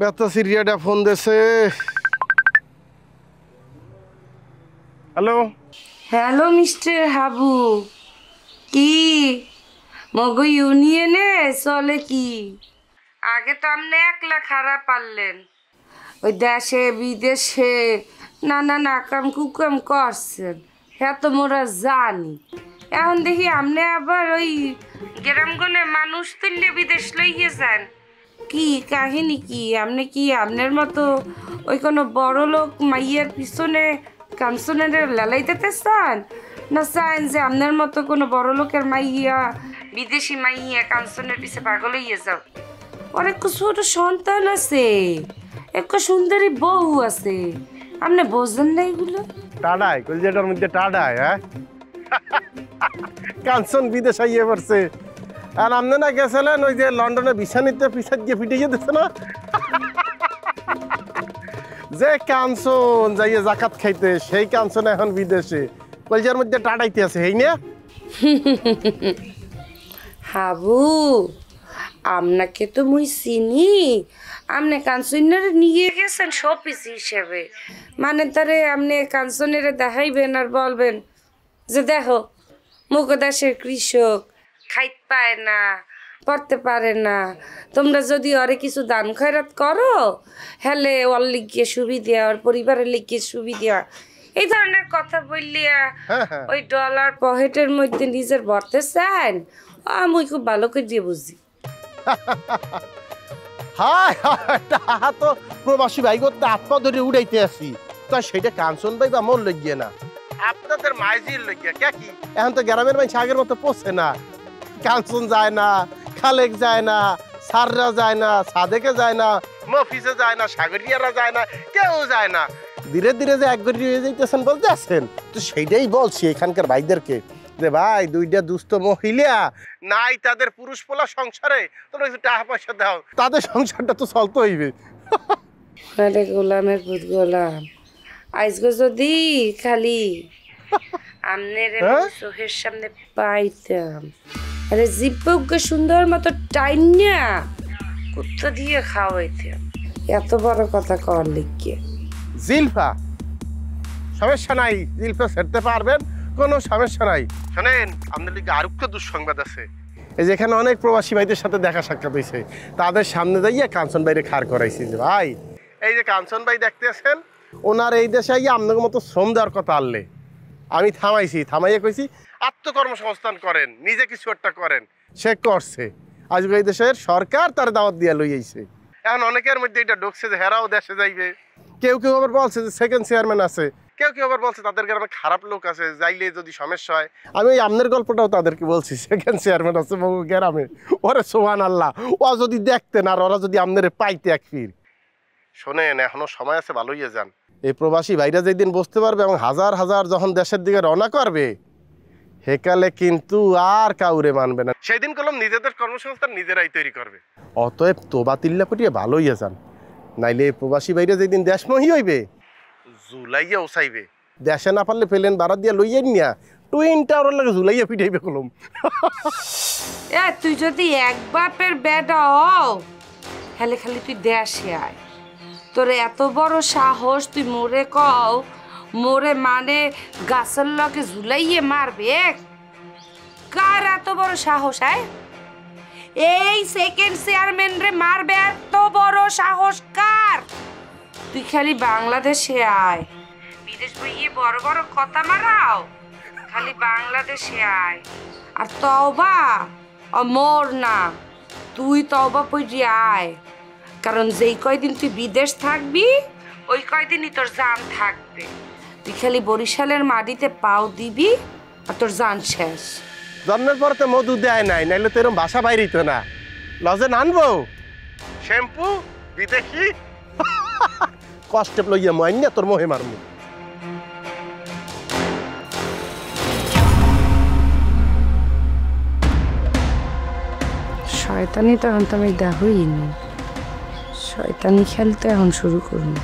ব্যথা সিরিয়াটা ফোন দেছে। Hello hello mister Habu, কি মগো ইউনিয়নে চলে কি? আগে তো আপনি একলা খারাপ পারলেন, ওই দেশে বিদেশে নানা নাকাম কুকাম করছেন, হ্যাঁ তো মোরা জানি। এখন দেখি আপনি আবার ওই গ্রামগণের মানুষ তুললে বিদেশ লইয়ে যান। কি কাহিনী কি? আপনি কি আপনার মতো ওই কোনো বড় লোক মাইয়ার পিছনে কাঞ্চনের লালাই দিতে চান, না চান যে আপনার মতো কোনো বড় লোকের মাইয়া বিদেশি মাইয়া কাঞ্চনের পিছে পাগল হইয়ে যাও? অনেক ছোট সন্তান আছে, এক সুন্দরী বউ আছে, আপনি বোঝেন না এগুলো? টাডাই কলজেটার মধ্যে টাডাই। হ্যাঁ কাঞ্চন বিদেশ আইয়ে পড়ছে, আর আপনি না গেছিলেন ওই যে লন্ডনে ভিসা নিতে পিছাত গিয়ে ফিটিয়ে দিচ্ছে না যে কাঞ্চন যাইয়ে জাকাত খাইতে, সেই কাঞ্চন এখন বিদেশে কলজের মধ্যে টাডাইতে আছে, হেই না? হাবু, আপনাকে তো মুই চিনি, আপনি কাঞ্চনের নিয়ে গেছেন শোপিস হিসেবে, মানে তারে আপনি কাঞ্চনের দেখাইবেন আর বলবেন যে দেখো মুখদাসের কৃষক খাইতে পায় না, পড়তে পারে না, তোমরা যদি ওরে কিছু দান খয়রাত করো হেলে ওর লিখিয়ে সুবিধা, ওর পরিবারের লিখিয়ে সুবিধা, এই ধরনের কথা বললিয়া ওই ডলার পকেটের মধ্যে নিজের ভরতে চান। আমি খুব ভালো করে দিয়ে বুঝি। হায় টাহা তো প্রবাসী ভাই করতে আত্মা ধরে উড়াইতে আসি, তো সেটা কাঞ্চন ভাই বা মন লইয়ে না, আপনাদের মাইজির লইয়া কে কি? এখন তো গ্রামের মানুষ আগের মতো পড়ছে না, কাঞ্চন যায় না, খালেক যায় না, সাররা যায় না, সাদেকে যায় না, মফিসে যায় না, সাগরিয়ারা যায় না, কেউ যায় না, ধীরে ধীরে যে একগরি হয়ে যাইতেছেন বলতে আসছেন। তো সেইটাই বলছি এখানকার ভাইদেরকে যে ভাই দুইটা দুস্থ মহিলা নাই তাদের পুরুষ পোলা সংসারে, তোমরা কিছু টাকা পয়সা দাও, তাদের সংসারটা তো চলতে হইবে। আরে গোলামের ভূত গোলাম, আজকে যদি খালি আমনের চোখের সামনে পাইতাম, আরে জিব্বকে সুন্দর মতো টাইনা কুত্তা দিয়ে খাওয়াইতাম, এত বড় কথা কর লিখে। জিলফা সমস্যা নাই, জিলফা ছেড়তে পারবেন, কোনো সমস্যা নাই। শোনেন আমাদের দিকে আরো একটা দুঃসংবাদ আছে, এই যেখানে অনেক প্রবাসী ভাইদের সাথে দেখা সাক্ষাৎ হয়েছে, তাদের সামনে যাইয়া কাঞ্চন ভাইরে খাড় করাইছি যে ভাই এই যে কাঞ্চন ভাই দেখতেছেন, ওনার এই দেশে আইয়া আপনাদের মতো শ্রম দেওয়ার কথা আনলে আমি থামাইয়া কইছি আত্মকর্মসংস্থান করেন, নিজে কিছু একটা করেন। সে করছে, আজকে এই দেশের সরকার তার দাওয়াত দিয়া লই আইছে। এখন অনেকের মধ্যে এটা ঢুকছে যে হেরাও দেশে যাইবে, কেউ কেউ আবার বলছে যে সেকেন্ড চেয়ারম্যান আছে, কেউ কেউ আবার বলছে তাদের গ্রামে খারাপ লোক আছে, যাইলে যদি সমস্যা হয়। আমি ওই আমনের গল্পটাও তাদেরকে বলছি, সেকেন্ড চেয়ারম্যান আছে বহু গ্রামে, ওরে সোহান আল্লাহ, ও যদি দেখতেন আর ওরা যদি আমনের পাইতে এক ফির। শোনেন এখনো সময় আছে, ভালো হইয়া যান। এই প্রবাসী ভাইরা যেদিন বুঝতে পারবে এবং হাজার হাজার যখন দেশের দিকে রওনা করবে, হেকালে কিন্তু আর কাউরে মানবে না, সেই দিন কলম নিজেদের কর্মসংস্থান নিজেরাই তৈরি করবে। অতএব তোবা তিল্লা পটিয়ে ভালো হইয়া যান, নাইলে এই প্রবাসী ভাইরা যেদিন দেশমহী হইবে জুলাইয়া ওসাইবে, দেশে না পারলে ফেলেন বারাত দিয়া লইয়াই নিয়া টুইন টাওয়ারের লাগে জুলাইয়া পিঠাইবে কলম। এ তুই যদি এক বাপের বেটা হও হেলে খালি তুই দেশে আয়, তোর এত বড় সাহস তুই মোরে কও, মোরে মানে গাছের লগে ঝুলাইয়ে মারবে? কার এত বড় সাহস? আয় এই সেকেন্ড চেয়ারম্যান রে মারবে, এত বড় সাহস কার? তুই খালি বাংলাদেশে আয়, বিদেশ বইয়ে বড় বড় কথা মারাও, খালি বাংলাদেশে আয়। আর তওবা অমর না, তুই তওবা পড়ি আয়, কারণ যেই কয়দিন তুই বিদেশ থাকবি ওই কয়দিনই তোর জান থাকবে। তুই খালি বরিশালের মাটিতে পাও দিবি আর তোর জান শেষ। জন্মের পর তো মধু দেয় নাই, নাইলে তো এরকম বাসা বাইরিত না। লজে আনবো শ্যাম্পু বিদেশি, কষ্টে লইয়া মাইন না তোর মোহে মারমু। শয়তানি তো এখন তো আমি দেখই নি, শয়তানি খেলতে এখন শুরু করুন।